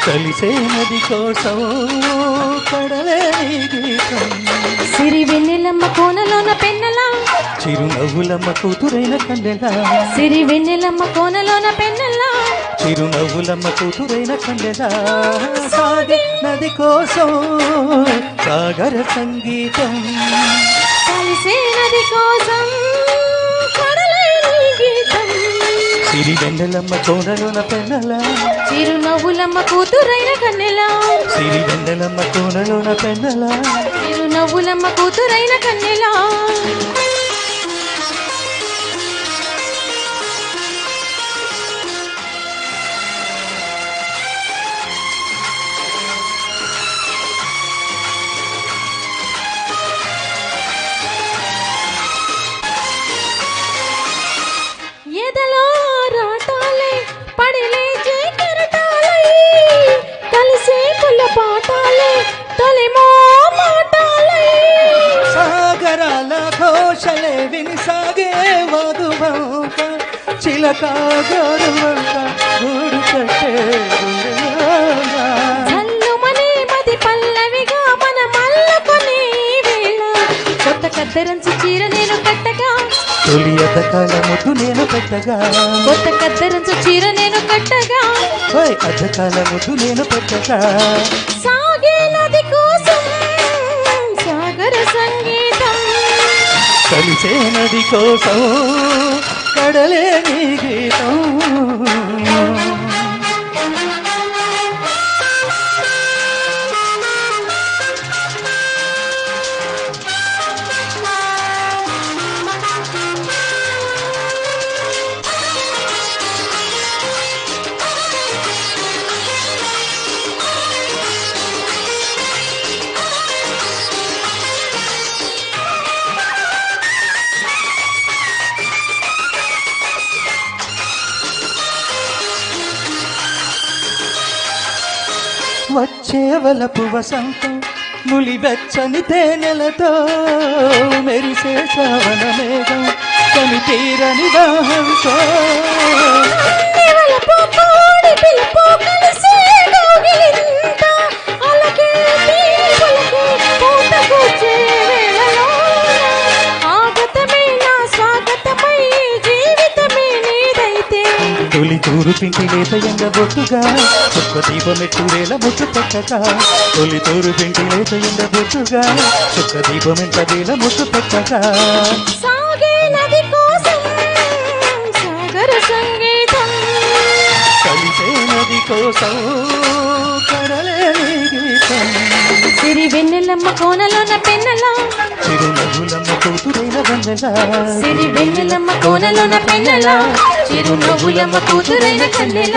కలిసే నది కోసం కడలే గీతం సిరి వెన్నెలమ్మ కోనలోన పెన్నెల చిరునవ్వులమ్మ కూతురైన కన్నెల సిరి వెన్నెలమ్మ కోనలోన పెన్నెల చిరునవ్వులమ్మ కూతురైన కన్నెల సాగే నది కోసం సాగర సంగీతం కలిసే నది కోసం కడలే గీతం సిరి వెన్నెలమ్మ కోనలోన పెన్నెల చిరునవ్వులమ్మ కూతురైన కన్నెల సిరి వెన్నెలమ్మ కోనలోన పెన్నెల చిరునవ్వులమ్మ కూతురైన కన్నెల ఎదలో రాటాలే పడిలే జై కెరటాలై కలిసే పుల్ల పాటాలే తొలిమో మాటాలై సాగరాల ఘోషలే వినిసాగే మధువంక చిలక గోరువంక గూడు కట్టే చల్లుమనే మది పల్లవిగా మన మల్లకొనే వేళ కొత్త కద్దరంచి చీర నేను కట్టగా తొలి అద్దకాల ముద్దు నేను పెట్టగా కొత్త కద్దరంచు చీర నేను కట్టగా అద్దకాల ముద్దు నేను పెట్టగా సాగే నది కోసం సాగర సంగీతం కలిసే నది కోసం కడలే నీ గీతం వచ్చే వలపు వసంతం నులి వెచ్చని తేనెలతో మెరిసే శ్రావణ మేఘం కని తీరని దాహంతో నెవలపు కోడి పిలుపు కలిసే కౌగిలింత అలకే తీపులకే పూత కూర్చే వేళలోన ఆగతమే నా స్వాగతమై జీవితమే నీదైతే తొలి తూరు పిండి లేత ఎండ బొట్టుగా చుక్క దీపమెట్టు వేల ముట్టు పెట్టగా తొలి తూరు పిండి లేత ఎండ బొట్టుగా చుక్క దీపమెంట వేల ముట్టు పెట్టగా సాగే నది కోసం సాగర సంగీతం కలిసే నది కోసం కడలే నీ గీతం సిరి వెన్నెలమ్మ కోనలోన పెన్నెల చిరునవ్వులమ్మ కూతురైన వెన్నెల సిరి వెన్నెలమ్మ కోనలోన పెన్నెల చిరునవ్వులమ్మ కూతురైన కన్నెల